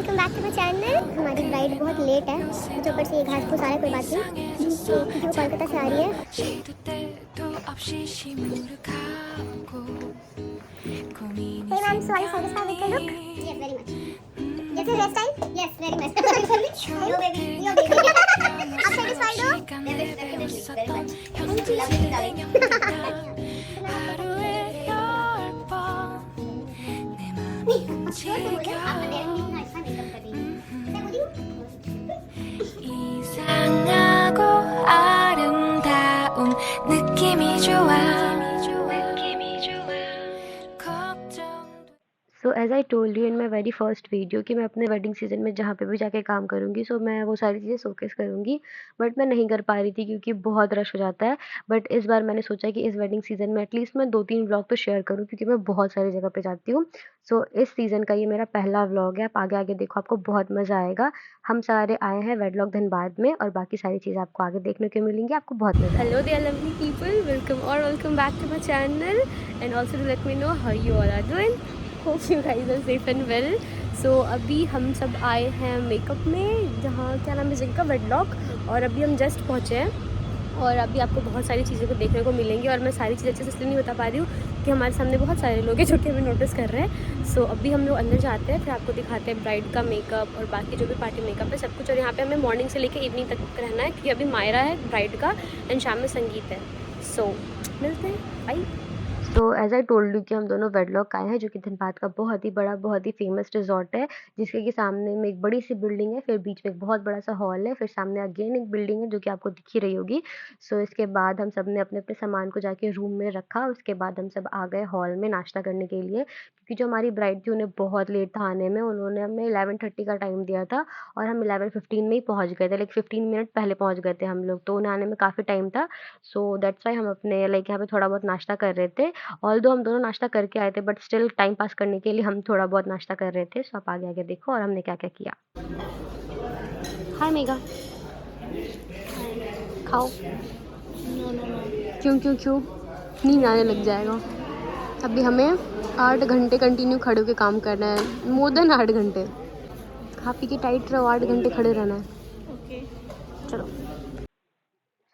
Welcome back to my channel. हमारी bride बहुत late है, मुझे ऊपर से ये घास फूस आ रहा है, कोई बात नहीं, तो क्योंकि वो कोलकाता से आ रही है। Hey ma'am, so are you satisfied with the look? Yes, very much. Yes, your hairstyle? Yes, very much. Yo baby, yo baby. आप satisfied हो? Yes, definitely, very much. Thank you. Love you, darling. 이상하고 아름다운 느낌이 좋아. So as I told you in my very first video कि मैं अपने wedding season में जहाँ पे भी जाके काम करूँगी, सो मैं वो सारी चीज़ें शोकेस करूँगी, बट मैं नहीं कर पा रही थी क्योंकि बहुत रश हो जाता है। बट इस बार मैंने सोचा कि इस वेडिंग सीजन में एटलीस्ट मैं 2-3 व्लॉग तो शेयर करूँ क्योंकि मैं बहुत सारी जगह पे जाती हूँ। सो इस सीज़न का ये मेरा पहला व्लॉग है, आप आगे आगे देखो, आपको बहुत मज़ा आएगा। हम सारे आए हैं वेडलॉग धनबाद में और बाकी सारी चीज़ें आपको आगे देखने को मिलेंगी, आपको बहुत मज़ा। Hello there lovely people, welcome back to my channel and also to let me know how you all are doing. Hope you guys are safe and well. So अभी हम सब आए हैं मेकअप में, जहाँ क्या नाम है जिनका वेडलॉग, और अभी हम जस्ट पहुँचे हैं और अभी आपको बहुत सारी चीज़ें को देखने को मिलेंगी। और मैं सारी चीज़ें अच्छे से इसलिए नहीं बता पा रही हूँ कि हमारे सामने बहुत सारे लोग हैं जो कि हमें नोटिस कर रहे हैं। सो अभी हम लोग अंदर जाते हैं, फिर आपको दिखाते हैं ब्राइड का मेकअप और बाकी जो भी पार्टी मेकअप है सब कुछ। और यहाँ पे हमें मॉर्निंग से लेकर इवनिंग तक रहना है क्योंकि अभी मायरा है ब्राइड का एंड शाम में संगीत है। सो मिलते हैं, बाय। तो एज़ आई टोल्ड यू कि हम दोनों वेडलॉग आए हैं, जो कि धनबाद का बहुत ही बड़ा, बहुत ही फेमस रिज़ॉर्ट है, जिसके कि सामने में एक बड़ी सी बिल्डिंग है, फिर बीच में एक बहुत बड़ा सा हॉल है, फिर सामने अगेन एक बिल्डिंग है जो कि आपको दिख ही रही होगी। सो इसके बाद हम सब ने अपने-अपने सामान को जाके रूम में रखा, उसके बाद हम सब आ गए हॉल में नाश्ता करने के लिए, क्योंकि जो हमारी ब्राइड थी उन्हें बहुत लेट था आने में, उन्होंने हमें 11:30 का टाइम दिया था और हम 11:15 में ही पहुँच गए थे, लाइक 15 मिनट पहले पहुँच गए थे हम लोग, तो उन्हें आने में काफ़ी टाइम था। सो दैट्स व्हाई हम अपने लाइक यहाँ पे थोड़ा बहुत नाश्ता कर रहे थे। ऑल्दो हम दोनों नाश्ता करके आए थे बट स्टिल टाइम पास करने के लिए हम थोड़ा बहुत नाश्ता कर रहे थे। सो आप आगे आगे देखो और हमने क्या क्या किया। हाय मेघा, खाओ। क्यों क्यों क्यों, नींद आने लग जाएगा। अभी हमें 8 घंटे कंटिन्यू खड़े होकर काम करना है, मोर देन 8 घंटे। खा पी के टाइट रहो, 8 घंटे खड़े रहना है। ओके चलो।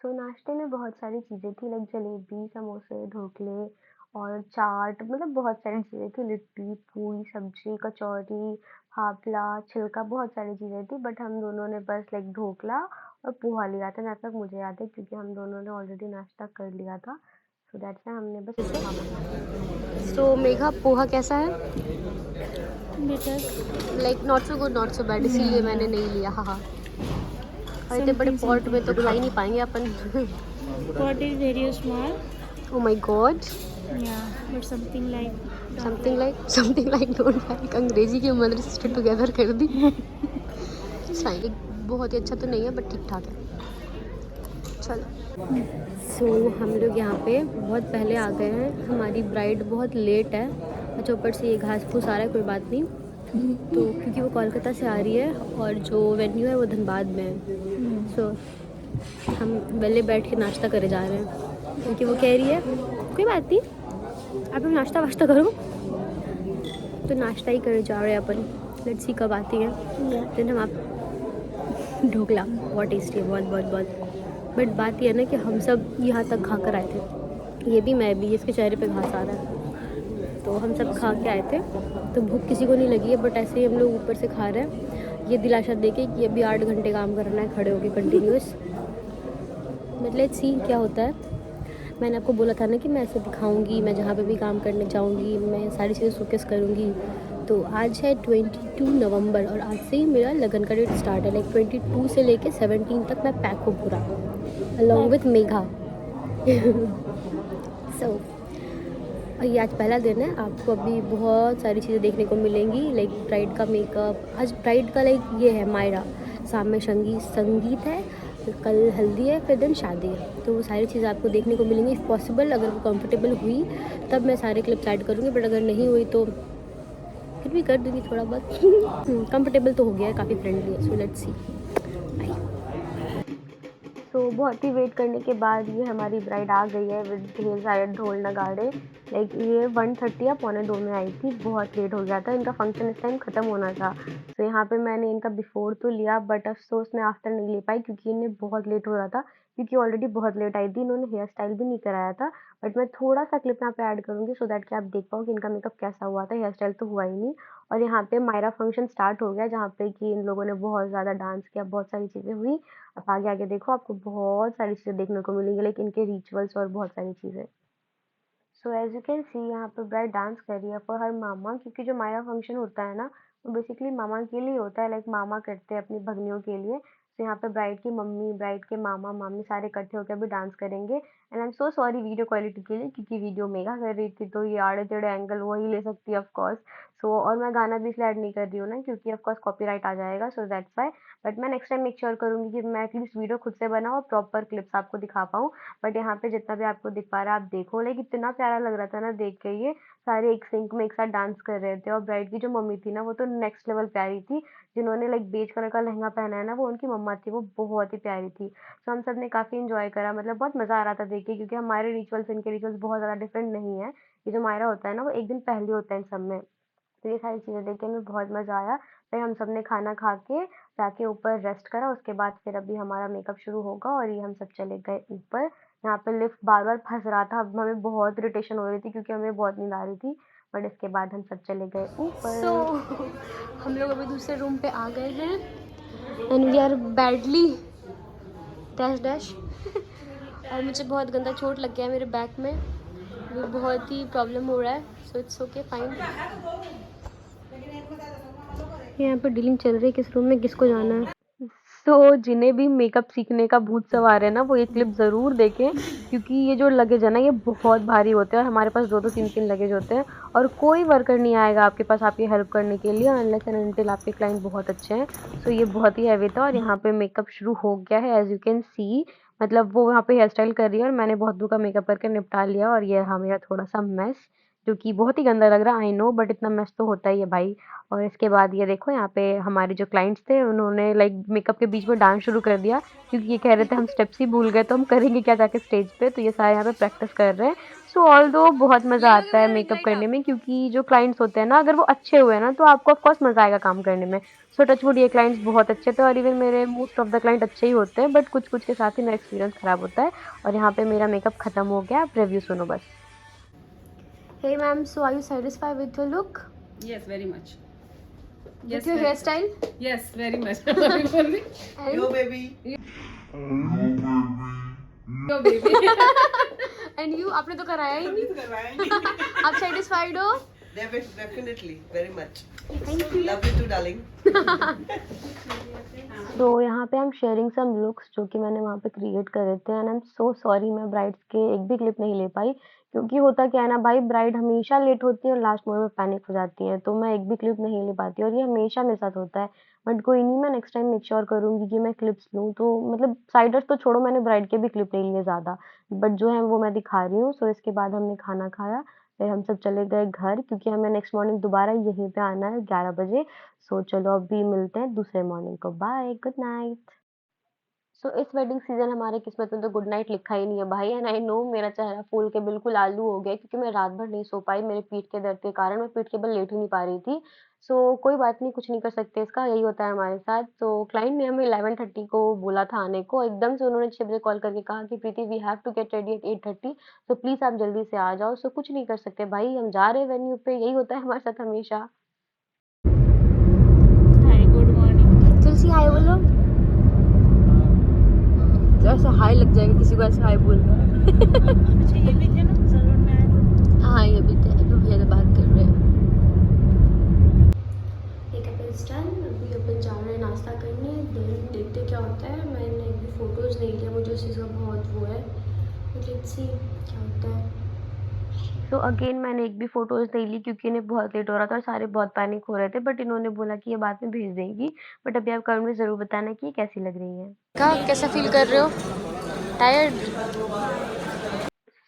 सो नाश्ते में बहुत सारी चीज़ें थी, लाइक जलेबी, समोसे, ढोकले और चाट, मतलब बहुत सारी चीज़ें थी, लिट्टी, पूरी, सब्जी, कचौरी, फाफड़ा, छिलका, बहुत सारी चीज़ें थी। बट हम दोनों ने बस लाइक ढोकला और पोहा लिया था, जहाँ तक मुझे याद है, क्योंकि हम दोनों ने ऑलरेडी नाश्ता कर लिया था। सो दैट्स व्हाई हमने बस पोहा मंगाया। सो मेघा, पोहा कैसा है? Better, like not so good, not so bad, इसीलिए मैंने नहीं लिया। हाँ हाँ, और इतने बड़े पॉट में तो खा ही नहीं पाएंगे अपन। pot is very small. Oh my god. Yeah, but something like something like don't like, अंग्रेजी की मदर सिस्टर टुगेदर कर दी। फाइन, बहुत ही अच्छा तो नहीं है बट ठीक ठाक है। चलो। सो हम लोग यहाँ पे बहुत पहले आ गए हैं, हमारी ब्राइड बहुत लेट है। अच्छा, ऊपर से ये घास फूस आ रहा है, कोई बात नहीं, तो क्योंकि वो कोलकाता से आ रही है और जो वेन्यू है वो धनबाद में है। सो हम पहले बैठ के नाश्ता करे जा रहे हैं क्योंकि वो कह रही है कोई बात नहीं, आप लोग नाश्ता वाश्ता करो, तो नाश्ता ही करे जा रहे हैं अपन। लेट्स सी कब आती है। देन हम आप ढोकला बहुत टेस्टी है, बहुत बहुत बहुत। बट बात यह है ना कि हम सब यहाँ तक खा कर आए थे, ये भी मैं भी, इसके चेहरे पे घास आ रहा है, तो हम सब खा के आए थे, तो भूख किसी को नहीं लगी है, बट ऐसे ही हम लोग ऊपर से खा रहे हैं ये दिलासा देके कि अभी 8 घंटे काम करना है खड़े होके कंटिन्यूस। बट लेट्स सी क्या होता है। मैंने आपको बोला था ना कि मैं ऐसे दिखाऊंगी, मैं जहाँ पे भी काम करने जाऊंगी मैं सारी चीज़ें शोकेस करूंगी। तो आज है 22 नवंबर और आज से ही मेरा लगन का डेट स्टार्ट है, लाइक 22 से लेके 17 तक मैं पैक हूँ पूरा, अलॉन्ग विथ मेघा। सो और ये आज पहला दिन है, आपको अभी बहुत सारी चीज़ें देखने को मिलेंगी, लाइक ब्राइड का मेकअप, आज ब्राइड का लाइक ये है मायरा, शाम में संगीत है, कल हल्दी है, फिर दिन शादी है, तो वो सारी चीज़ें आपको देखने को मिलेंगी। इफ़ पॉसिबल अगर वो कंफर्टेबल हुई तब मैं सारे क्लिप्स ऐड करूँगी, बट अगर नहीं हुई तो फिर भी कर दूँगी थोड़ा बहुत। कंफर्टेबल तो हो गया है, काफ़ी फ्रेंडली है। So let's see, bye. तो बहुत ही वेट करने के बाद ये हमारी ब्राइड आ गई है विद ढेर सारे ढोल नगाड़े। लाइक ये 1:30 या पौने 2 में आई थी, बहुत लेट हो गया था, इनका फंक्शन इस टाइम ख़त्म होना था। तो यहाँ पे मैंने इनका बिफ़ोर तो लिया, बट अफ़सोस मैं आफ्टर नहीं ले पाई क्योंकि इन्हें बहुत लेट हो रहा था, क्योंकि ऑलरेडी बहुत लेट आई थी, इन्होंने हेयर स्टाइल भी नहीं कराया था। बट मैं थोड़ा-सा क्लिप यहाँ पे ऐड करूँगी सो दैट कि आप देख पाओ कि इनका मेकअप कैसा हुआ था, हेयर स्टाइल तो हुआ ही नहीं। और यहाँ पे मायरा फंक्शन स्टार्ट हो गया, जहाँ पे कि इन लोगों ने बहुत ज़्यादा डांस किया, बहुत सारी चीज़ें हुई। आप आगे-आगे देखो, आपको बहुत सारी चीज़ें देखने को मिलेंगी, लाइक इनके रिचुअल्स और बहुत सारी चीज़ें। सो एज़ यू कैन सी यहाँ पे ब्राइड डांस कर रही है फॉर हर मामा, क्योंकि जो मायरा फंक्शन होता है ना, वो बेसिकली मामा के लिए होता है, लाइक मामा करते हैं अपनी भगनियों के लिए। तो यहाँ पे ब्राइड की मम्मी, ब्राइड के मामा मामी सारे इकट्ठे होकर अभी डांस करेंगे। And I am so sorry video quality के लिए, क्योंकि वीडियो मेगा कर रही थी तो ये आड़े टेढ़े एंगल वही ले सकती है ऑफकोर्स। सो और मैं गाना भी इसलिए ऐड नहीं कर रही हूँ ना, क्योंकि ऑफकोर्स कॉपीराइट आ जाएगा, सो दैट्स वाई। बट मैं नेक्स्ट टाइम मेक श्योर करूँगी कि मैं एटलीस्ट वीडियो खुद से बनाऊँ और प्रॉपर क्लिप्स आपको दिखा पाऊँ। बट यहाँ पे जितना भी आपको दिख पा रहा है आप देखो, लाइक इतना प्यारा लग रहा था ना देख के, ये सारे एक सिंक में एक साथ डांस कर रहे थे। और ब्राइड की जो मम्मी थी ना, वो तो नेक्स्ट लेवल प्यारी थी, जिन्होंने लाइक बेज कलर का लहंगा पहना है ना, वो उनकी मम्मा थी, वो बहुत ही प्यारी थी। तो हम सब ने काफ़ी इंजॉय करा, मतलब बहुत मज़ा आ रहा था देख के, क्योंकि हमारे रिचुअल्स इनके रिचुअल्स बहुत ज़्यादा डिफरेंट नहीं है। ये जो मायरा होता है ना, वो एक दिन पहले होता है इन सब में। तो ये सारी चीज़ें देख के हमें बहुत मज़ा आया। फिर हम सब ने खाना खा के जाके ऊपर रेस्ट करा, उसके बाद फिर अभी हमारा मेकअप शुरू होगा और ये हम सब चले गए ऊपर। यहाँ पे लिफ्ट बार-बार फँस रहा था, अब हमें बहुत इरिटेशन हो रही थी क्योंकि हमें बहुत नींद आ रही थी। बट इसके बाद हम सब चले गए ऊपर। सो हम लोग अभी दूसरे रूम पे आ गए हैं and we are badly dash dash और मुझे बहुत गंदा चोट लग गया है मेरे बैक में, वो बहुत ही प्रॉब्लम हो रहा है, सो इट्स ओके फाइन। यहाँ पर डीलिंग चल रही है किस रूम में किसको जाना है। सो जिन्हें भी मेकअप सीखने का भूत सवार है ना, वो ये क्लिप ज़रूर देखें, क्योंकि ये जो लगेज है ना, ये बहुत भारी होते हैं और हमारे पास 2-2 3-3 लगेज होते हैं और कोई वर्कर नहीं आएगा आपके पास आपकी हेल्प करने के लिए अनलेस एंड अनटिल आपके क्लाइंट बहुत अच्छे हैं। सो ये बहुत ही हैवी था और यहाँ पे मेकअप शुरू हो गया है, एज़ यू कैन सी। मतलब वो वहाँ पे हेयर स्टाइल कर रही है और मैंने बहुत का मेकअप करके निपटा लिया और ये रहा मेरा थोड़ा-सा मेस, जो कि बहुत ही गंदा लग रहा है, आई नो, बट इतना मेस तो होता ही है भाई। और इसके बाद ये देखो, यहाँ पे हमारे जो क्लाइंट्स थे उन्होंने लाइक मेकअप के बीच में डांस शुरू कर दिया, क्योंकि ये कह रहे थे हम स्टेप्स ही भूल गए तो हम करेंगे क्या जाके स्टेज पे। तो ये सारे यहाँ पे प्रैक्टिस कर रहे हैं। सो ऑल्दो बहुत मज़ा आता है मेकअप करने में, क्योंकि जो क्लाइंट्स होते हैं ना, अगर वो अच्छे हुए ना तो आपको ऑफकोर्स मज़ा आएगा काम करने में। सो टचवुड ये क्लाइंट्स बहुत अच्छे थे और इवन मेरे मोस्ट ऑफ द क्लाइंट अच्छे ही होते हैं, बट कुछ कुछ के साथ ही मेरा एक्सपीरियंस ख़राब होता है। और यहाँ पे मेरा मेकअप ख़त्म हो गया, आप रिव्यू सुनो बस। Hey ma'am, so are you satisfied with your look? Yes, very much. With your hairstyle? Yes, very much. Everybody. And, Yo, baby. Yo, baby. and you? आपने तो कराया ही नहीं। तो करवाएंगे। आप satisfied हो? Definitely, very much. Thank you. Love you too, darling. तो यहाँ पे I am sharing some looks जो कि मैंने वहाँ पे क्रिएट करे थे and I am so sorry मैं ब्राइड्स के एक भी क्लिप नहीं ले पाई, क्योंकि होता क्या है ना भाई, ब्राइड हमेशा लेट होती है और लास्ट मोमेंट में पैनिक हो जाती है, तो मैं एक भी क्लिप नहीं ले पाती और ये हमेशा मेरे साथ होता है। बट कोई नहीं, मैं नेक्स्ट टाइम मेक श्योर करूँगी कि मैं क्लिप्स लूँ। तो मतलब साइडर्स तो छोड़ो, मैंने ब्राइड के भी क्लिप नहीं लिए ज़्यादा, बट जो है वो मैं दिखा रही हूँ। सो इसके बाद हमने खाना खाया, फिर हम सब चले गए घर, क्योंकि हमें नेक्स्ट मॉर्निंग दोबारा यहीं पे आना है 11 बजे। सो चलो अभी मिलते हैं दूसरे मॉर्निंग को, बाय, गुड नाइट। सो इस वेडिंग सीज़न हमारे किस्मत में तो गुड नाइट लिखा ही नहीं है भाई, एंड आई नो मेरा चेहरा फूल के बिल्कुल आलू हो गया है, क्योंकि मैं रात भर नहीं सो पाई मेरे पीठ के दर्द के कारण, मैं पीठ के बल लेट ही नहीं पा रही थी। सो कोई बात नहीं, कुछ नहीं कर सकते इसका, यही होता है हमारे साथ। तो क्लाइंट ने हमें 11:30 को बोला था आने को, एकदम से उन्होंने 6 बजे कॉल करके कहा कि Preeti we have to get ready at 8:30, तो प्लीज़ आप जल्दी से आ जाओ। सो कुछ नहीं कर सकते भाई, हम जा रहे हैं वेन्यू पे, यही होता है हमारे साथ हमेशा। Hi, good morning. तुलसी हाय बोलो। तो ऐसे हाय लग जाएगा किसी को ऐसे हाय बोलना। अच्छा ये भी थे ना सलून में आए थे। हाँ ये भी थे, अभी भैया से बात कर रहे हैं। मेकअप इज डन, अभी अपन जा रहे हैं नाश्ता करने, देन देखते क्या होता है। मैंने एक भी फोटोज़ नहीं लिया, मुझे उस चीज़ का बहुत वो है, लेट्स सी क्या होता है। तो अगेन मैंने एक भी फ़ोटोज़ नहीं ली, क्योंकि इन्हें बहुत लेट हो रहा था और सारे बहुत पैनिक हो रहे थे, बट इन्होंने बोला कि ये बाद में भेज देंगी। बट अभी आप कमेंट में ज़रूर बताना कि ये कैसी लग रही हैं। कैसा फील कर रहे हो? टायर्ड?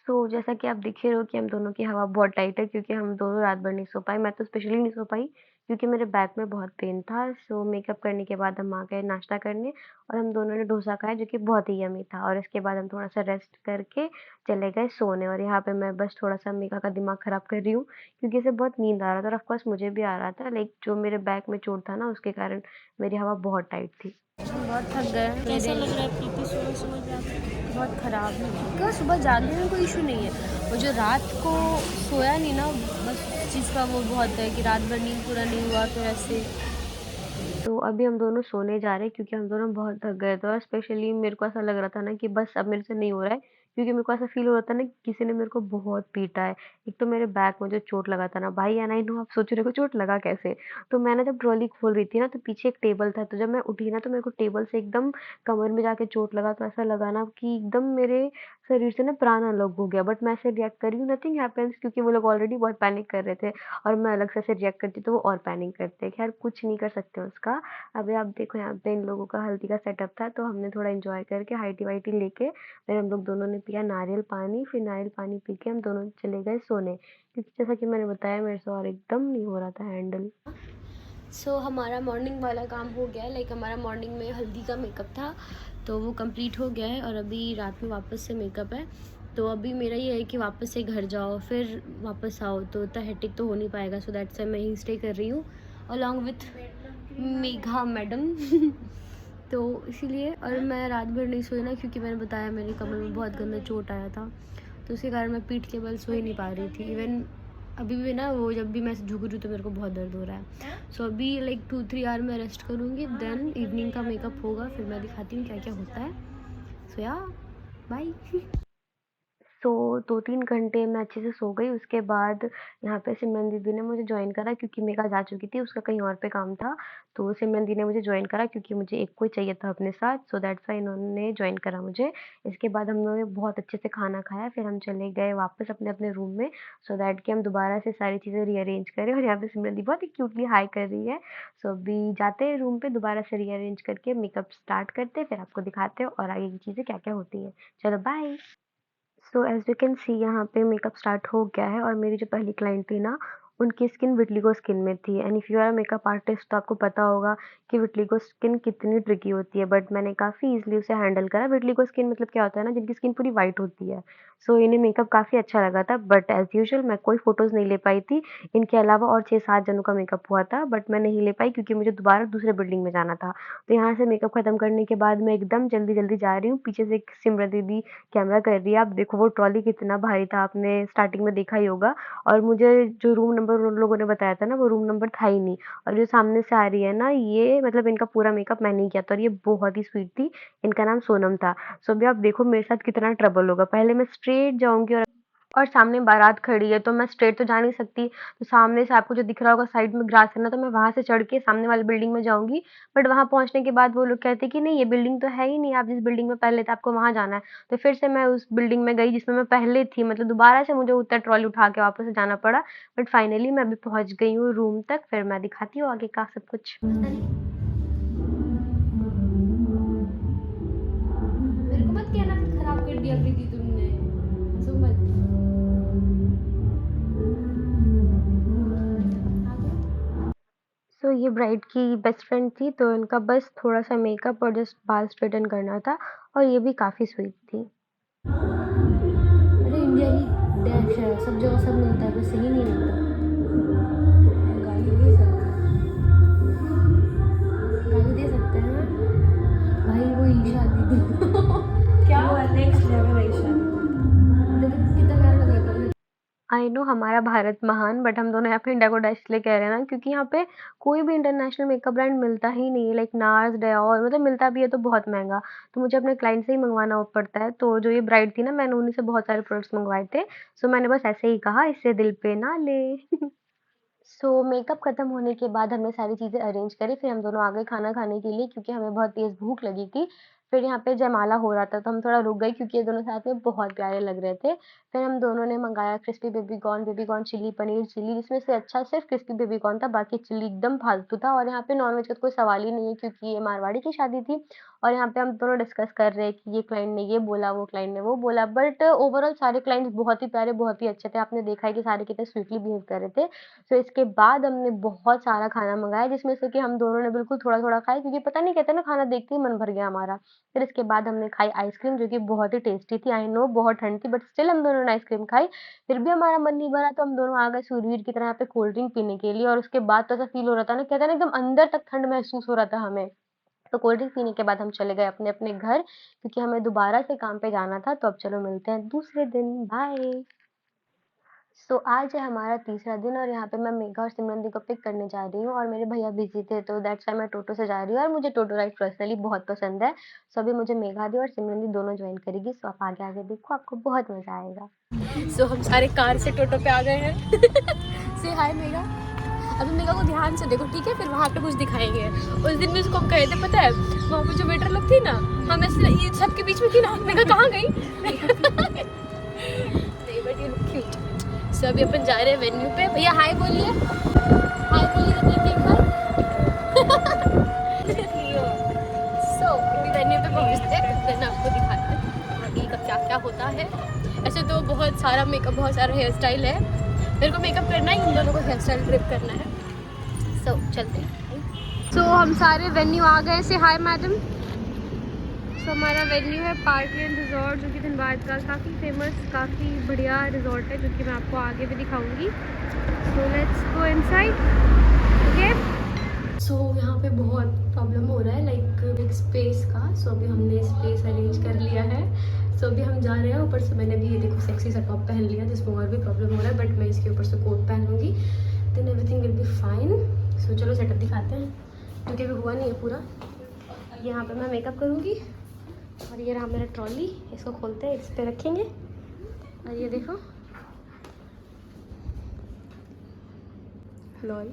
सो जैसा कि आप देख ही रहे हो कि हम दोनों की हवा बहुत टाइट है, क्योंकि हम दोनों रात भर नहीं सो पाए। मैं तो स्पेशली नहीं सो पाई क्योंकि मेरे बैक में बहुत पेन था। सो मेकअप करने के बाद हम आ गए नाश्ता करने और हम दोनों ने डोसा खाया जो कि बहुत ही यम्मी था और इसके बाद हम थोड़ा-सा रेस्ट करके चले गए सोने और यहाँ पे मैं बस थोड़ा-सा मेघा का दिमाग ख़राब कर रही हूँ क्योंकि इसे बहुत नींद आ रहा था और ऑफ़ कोर्स मुझे भी आ रहा था। लाइक जो मेरे बैक में चोट था ना उसके कारण मेरी हवा बहुत टाइट थी। बहुत थक गए हैं। कैसा लग रहा है प्रीति सुबह सुबह जाके? बहुत ख़राब है। क्यों सुबह जागने में कोई इशू नहीं है, वो जो रात को सोया नहीं ना, बस उस चीज़ का वो बहुत है कि रात भर नींद पूरा नहीं हुआ फिर ऐसे। तो अभी हम दोनों सोने जा रहे हैं क्योंकि हम दोनों बहुत थक गए थे और स्पेशली मेरे को ऐसा लग रहा था ना कि बस अब मेरे से नहीं हो रहा है क्योंकि मेरे को ऐसा फ़ील हो रहा था ना कि किसी ने मेरे को बहुत पीटा है। एक तो मेरे बैक में जो चोट लगा था ना भाई एंड आई नो आप सोच रहे हो चोट लगा कैसे? तो मैं ना जब ट्रॉली खोल रही थी ना तो पीछे एक टेबल था, तो जब मैं उठी ना तो मेरे को टेबल से एकदम कमर में जाके चोट लगा, तो ऐसा लगा ना कि एकदम मेरे शरीर से ना प्राण अलग हो गया। बट मैं ऐसे रिएक्ट कर रही हूँ, नथिंग हैपेंस क्योंकि वो लोग ऑलरेडी बहुत पैनिक कर रहे थे और मैं अलग से ऐसे रिएक्ट करती तो वो और पैनिक करते। खैर कुछ नहीं कर सकते उसका। अभी आप देखो यहाँ पे इन लोगों का हल्दी का सेटअप था तो हमने थोड़ा एंजॉय करके हाइटी-वाइटी लेके फिर हम लोग दोनों ने पिया नारियल पानी, फिर नारियल पानी पी के हम दोनों चले गए सोने। क्योंकि जैसा कि मैंने बताया मेरे से और एकदम नहीं हो रहा था हैंडल। सो हमारा मॉर्निंग वाला काम हो गया है। लाइक हमारा मॉर्निंग में हल्दी का मेकअप था तो वो कंप्लीट हो गया है और अभी रात में वापस से मेकअप है। तो अभी मेरा ये है कि वापस से घर जाओ फिर वापस आओ, तो इतना हेक्टिक तो हो नहीं पाएगा। सो दैट्स व्हाई मैं यहीं स्टे कर रही हूँ अलॉन्ग विथ मेघा मैडम तो इसीलिए। और मैं रात भर नहीं सोई ना क्योंकि मैंने बताया मेरे कमर में बहुत गंदा चोट आया था, तो उसके कारण मैं पीठ के बल सो ही नहीं पा रही थी। इवन अभी भी ना वो जब भी मैं झुक रही हूँ तो मेरे को बहुत दर्द हो रहा है। सो अभी लाइक 2-3 आवर मैं रेस्ट करूँगी, देन इवनिंग का मेकअप होगा, फिर मैं दिखाती हूँ क्या क्या होता है। सो या बाय सो 2-3 घंटे मैं अच्छे से सो गई, उसके बाद यहाँ पे सिमरन दीदी ने मुझे जॉइन करा क्योंकि मेघा जा चुकी थी, उसका कहीं और पे काम था। तो सिमरन दीदी ने मुझे जॉइन करा क्योंकि मुझे एक कोई चाहिए था अपने साथ, सो दैट्स व्हाई इन्होंने जॉइन करा मुझे। इसके बाद हम लोगों ने बहुत अच्छे से खाना खाया, फिर हम चले गए वापस अपने-अपने रूम में सो दैट कि हम दोबारा से सारी चीज़ें रीअरेंज करें और यहाँ पे सिमरन दी बहुत ही क्यूटली हाय कर रही है। सो अभी जाते हैं रूम पे दोबारा से रीअरेंज करके मेकअप स्टार्ट करते हैं, फिर आपको दिखाते हैं और आगे की चीज़ें क्या-क्या होती हैं। चलो bye. So as you can see यहाँ पे मेकअप स्टार्ट हो गया है और मेरी जो पहली क्लाइंट थी ना, उनकी स्किन विटिलिगो स्किन में थी and if you are a makeup artist तो आपको पता होगा कि विटिलिगो स्किन कितनी ट्रिकी होती है, बट मैंने काफ़ी ईज़िली उसे हैंडल करा। विटिलिगो स्किन मतलब क्या होता है ना, जिनकी स्किन पूरी व्हाइट होती है। सो इन्हें मेकअप काफ़ी अच्छा लगा था, बट एज़ यूजुअल मैं कोई फ़ोटोज़ नहीं ले पाई थी। इनके अलावा और 6-7 जनों का मेकअप हुआ था, बट मैं नहीं ले पाई क्योंकि मुझे दोबारा दूसरे बिल्डिंग में जाना था। तो यहाँ से मेकअप ख़त्म करने के बाद मैं एकदम जल्दी-जल्दी जा रही हूँ। पीछे से एक सिमरन दीदी कैमरा कर रही है। आप देखो वो ट्रॉली कितना भारी था, आपने स्टार्टिंग में देखा ही होगा और मुझे जो रूम नंबर उन लोगों ने बताया था ना, वो रूम नंबर था ही नहीं और जो सामने से आ रही है ना, ये मतलब इनका पूरा मेकअप मैंने ही किया था और ये बहुत ही स्वीट थी। इनका नाम सोनम था। सो अभी आप देखो मेरे साथ कितना ट्रबल होगा। पहले मैं स्ट्रेट जाऊँगी और सामने बारात खड़ी है, तो मैं स्ट्रेट तो जा नहीं सकती, तो सामने से आपको जो दिख रहा होगा साइड में ग्रास है ना, तो मैं वहाँ से चढ़ के सामने वाली बिल्डिंग में जाऊँगी। बट वहाँ पहुँचने के बाद वो लोग कहते हैं कि नहीं ये बिल्डिंग तो है ही नहीं, आप जिस बिल्डिंग में पहले थे आपको वहाँ जाना है। तो फिर से मैं उस बिल्डिंग में गई जिसमें मैं पहले थी, मतलब दोबारा से मुझे उतना ट्रॉली उठा के वापस से जाना पड़ा। बट फाइनली मैं अभी पहुँच गई हूँ रूम तक, फिर मैं दिखाती हूँ आगे का सब कुछ। मेरे को मत कहना कि खराब कर दिया प्रीति तुमने, ऐसा मत। सो ये ब्राइड की बेस्ट फ्रेंड थी, तो इनका बस थोड़ा-सा मेकअप और जस्ट बाल स्ट्रेटन करना था और ये भी काफ़ी स्वीट थी। अरे इंडिया ही देश है, सब जगह सब मिलता है, बस यही नहीं मिलता। गाली दे सकते हैं, गाली दे सकते हैं भाई। वो ईशा दीदी क्या वो नेक्स्ट लेवल है ईशा दीदी, देखो कितना प्यारा लग रहा था। आई नो हमारा भारत महान, बट हम दोनों यहाँ पे इंडिया को डैश इसलिए कह रहे हैं ना क्योंकि यहाँ पे कोई भी इंटरनेशनल मेकअप ब्रांड मिलता ही नहीं है। लाइक नार्स, डायोर मतलब मिलता भी है तो बहुत महंगा, तो मुझे अपने क्लाइंट से ही मंगवाना पड़ता है। तो जो ये ब्राइड थी ना, मैंने उन्हीं से बहुत सारे प्रोडक्ट्स मंगवाए थे। सो मैंने बस ऐसे ही कहा इससे दिल पे ना ले। सो मेकअप खत्म होने के बाद हमने सारी चीज़ें अरेंज करी, फिर हम दोनों आ गए खाना खाने के लिए क्योंकि हमें बहुत तेज़ भूख लगी थी। फिर यहाँ पे जयमाला हो रहा था तो हम थोड़ा रुक गए क्योंकि ये दोनों साथ में बहुत प्यारे लग रहे थे। फिर हम दोनों ने मँगाया crispy baby corn chilli, paneer chilli, जिसमें से अच्छा सिर्फ़ क्रिस्पी बेबी कॉर्न था, बाकी चिली एकदम फालतू था। और यहाँ पे नॉन-वेज का तो कोई सवाल ही नहीं है क्योंकि ये मारवाड़ी की शादी थी। और यहाँ पे हम दोनों डिस्कस कर रहे हैं कि ये क्लाइंट ने ये बोला, वो क्लाइंट ने वो बोला, बट ओवरऑल सारे क्लाइंट्स बहुत ही प्यारे, बहुत ही अच्छे थे। आपने देखा है कि सारे कितने स्वीटली बिहेव कर रहे थे। तो इसके बाद हमने बहुत सारा खाना मँगाया जिसमें से कि हम दोनों ने बिल्कुल थोड़ा-थोड़ा खाया क्योंकि पता नहीं कहते हैं ना, खाना देखते ही मन भर गया हमारा। फिर इसके बाद हमने खाई आइसक्रीम जो कि बहुत ही टेस्टी थी। आई नो बहुत ठंड थी बट स्टिल हम दोनों ने आइसक्रीम खाई। फिर भी हमारा मन नहीं भरा तो हम दोनों आ गए सूरवीर की तरह यहाँ पे कोल्ड ड्रिंक पीने के लिए। और उसके बाद तो ऐसा फ़ील हो रहा था ना, कहते हैं ना, एकदम अंदर तक ठंड महसूस हो रहा था हमें। तो कोल्ड ड्रिंक पीने के बाद हम चले गए अपने-अपने घर क्योंकि हमें दोबारा से काम पे जाना था। तो अब चलो मिलते हैं दूसरे दिन। बाय। सो आज है हमारा तीसरा दिन और यहाँ पे मैं मेघा और सिमरन दी को पिक करने जा रही हूँ और मेरे भैया बिज़ी थे तो दैट्स व्हाई मैं टोटो से जा रही हूँ और मुझे टोटो राइड पर्सनली बहुत पसंद है। सो अभी मुझे मेघा दी और सिमरन दी दोनों जॉइन करेगी। सो आप आगे-आगे देखो, आपको बहुत मज़ा आएगा। सो हम सारे कार से टोटो पे आ गए हैं। से हाय मेगा। अभी मेगा को ध्यान से देखो, ठीक है? फिर वहाँ पे कुछ दिखाएंगे। उस दिन भी उसको हम कहे थे, पता है, वहाँ पे जो वेटर लोग थी ना, हम ऐसे ये सबके बीच में थी ना, मेगा कहाँ गई? नहीं बट यू लुक क्यूट। सो अभी अपन जा रहे हैं वेन्यू पे। भैया हाय बोलिए, हाय बोलिए एक बार। सो अभी वेन्यू पे पहुँचते हैं, देन आपको दिखाते हैं आगे का क्या क्या होता है। ऐसे तो बहुत सारा मेकअप, बहुत सारा हेयर स्टाइल है। मेरे को मेकअप करना है, इन दोनों को हेयर स्टाइल ट्रिप करना है। सो चलते हैं। सो हम सारे वेन्यू आ गए। से हाय मैडम। सो हमारा वेन्यू है पार्टी एंड रिजॉर्ट, जो कि धनबाद का काफ़ी फेमस, काफ़ी बढ़िया रिजॉर्ट है, जो कि मैं आपको आगे भी दिखाऊंगी। So let's go inside. Okay. So यहाँ पे बहुत प्रॉब्लम हो रहा है लाइक स्पेस का। सो अभी हमने स्पेस अरेंज कर लिया है। सो अभी हम जा रहे हैं। ऊपर से मैंने भी ये देखो सेक्सी सा टॉप पहन लिया जिसमें और भी प्रॉब्लम हो रहा है, बट मैं इसके ऊपर से कोट पहनूंगी, then everything will be fine. So चलो सेटअप दिखाते हैं क्योंकि अभी हुआ नहीं है पूरा। यहाँ पे मैं मेकअप करूँगी और ये रहा मेरा ट्रॉली। इसको खोलते हैं, इस पे रखेंगे और ये देखो लॉल।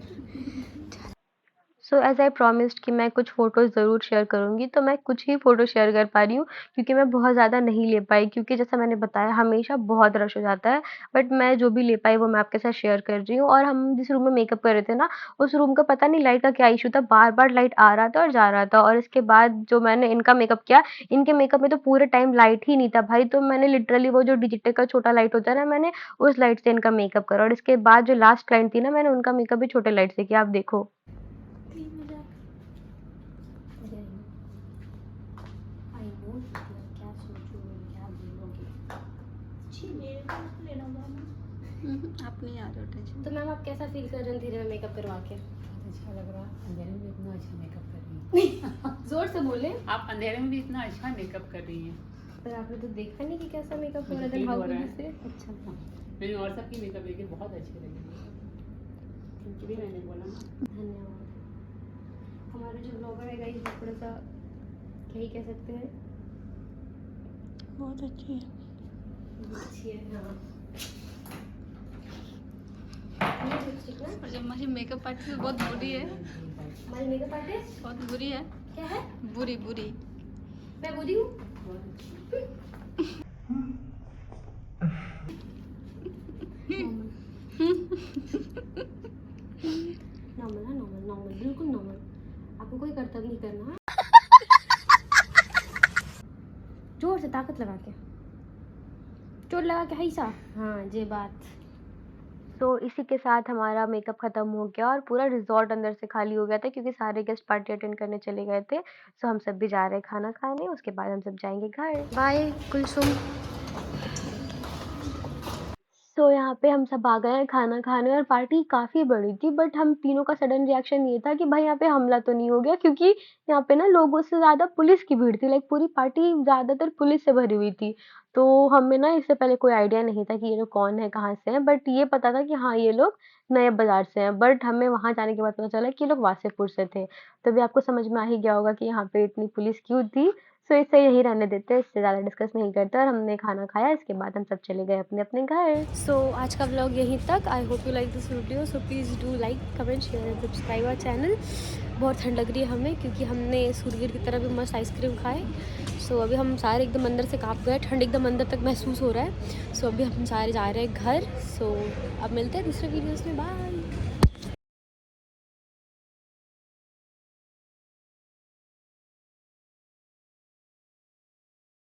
सो एज़ आई प्रॉमिस्ड कि मैं कुछ फ़ोटोज़ ज़रूर शेयर करूँगी, तो मैं कुछ ही फ़ोटो शेयर कर पा रही हूँ क्योंकि मैं बहुत ज़्यादा नहीं ले पाई क्योंकि जैसा मैंने बताया हमेशा बहुत रश हो जाता है। बट मैं जो भी ले पाई वो मैं आपके साथ शेयर कर रही हूँ। और हम जिस रूम में मेकअप कर रहे थे ना, उस रूम का पता नहीं लाइट का क्या इश्यू था, बार-बार लाइट आ रहा था और जा रहा था। और इसके बाद जो मैंने इनका मेकअप किया, इनके मेकअप में तो पूरे टाइम लाइट ही नहीं था भाई, तो मैंने लिटरली वो जो डिजिटेक का छोटा लाइट होता है ना, मैंने उस लाइट से इनका मेकअप करा। और इसके बाद जो लास्ट क्लाइंट थी ना, मैंने उनका मेकअप भी छोटे लाइट से किया। आप देखो। आप नहीं आ रहे हो टेंशन। तो मैम आप कैसा फील कर रहे हैं धीरे में मेकअप करवा के? अच्छा लग रहा है, अंधेरे में भी इतना अच्छा मेकअप कर रही हैं। जोर से बोले। आप अंधेरे में भी इतना अच्छा मेकअप कर रही हैं। पर आपने तो देखा नहीं कि कैसा मेकअप हो रहा मुझे feel था हो रहा है। से। अच्छा मैंने और सबकी मेकअप लेके बहुत अच्छे लगे, क्योंकि मैंने बोला ना। धन्यवाद। हमारे जो ब्लॉगर है गाइस, थोड़ा सा क्या ही कह सकते हैं, बहुत अच्छी है। अच्छी है। हाँ और जब हमारी मेकअप आर्टिस्ट बहुत बुरी है, हमारी मेकअप आर्टिस्ट बहुत बुरी है, क्या है? बुरी बुरी। मैं बुरी हूँ? नॉर्मल है, नॉर्मल नॉर्मल, बिल्कुल नॉर्मल। आपको कोई कर्तव्य नहीं करना है। जोर से ताकत लगा के, चोट लगा के, ऐसा। हाँ ये बात। तो इसी के साथ हमारा मेकअप ख़त्म हो गया और पूरा रिज़ॉर्ट अंदर से खाली हो गया था क्योंकि सारे गेस्ट पार्टी अटेंड करने चले गए थे। सो हम सब भी जा रहे हैं खाना खाने, उसके बाद हम सब जाएँगे घर। बाय कुलसुम। सो यहाँ पे हम सब आ गए हैं खाना खाने और पार्टी काफ़ी बड़ी थी, बट हम तीनों का सडन रिएक्शन ये था कि भाई यहाँ पे हमला तो नहीं हो गया क्योंकि यहाँ पे ना लोगों से ज़्यादा पुलिस की भीड़ थी। लाइक पूरी पार्टी ज़्यादातर पुलिस से भरी हुई थी। तो हमें ना इससे पहले कोई आइडिया नहीं था कि ये लोग कौन है, कहाँ से हैं, बट ये पता था कि हाँ, ये लोग नए बाज़ार से हैं। बट हमें वहाँ जाने के बाद पता चला कि ये लोग वासेपुर से थे। तो अभी आपको समझ में आ ही गया होगा कि यहाँ पे इतनी पुलिस क्यों थी। सो इससे यही रहने देते हैं, इससे ज़्यादा डिस्कस नहीं करते और हमने खाना खाया, इसके बाद हम सब चले गए अपने-अपने घर। सो आज का व्लॉग यहीं तक। I hope you like this video, so please do like, comment, share and subscribe our channel. बहुत ठंड लग रही है हमें क्योंकि हमने सूरजगढ़ की तरह भी मस्त आइसक्रीम खाए। सो अभी हम सारे एकदम अंदर से काँप गए, ठंड एकदम अंदर तक महसूस हो रहा है। सो अभी हम सारे जा रहे हैं घर। सो अब मिलते हैं दूसरे वीडियोज़ में, बाय।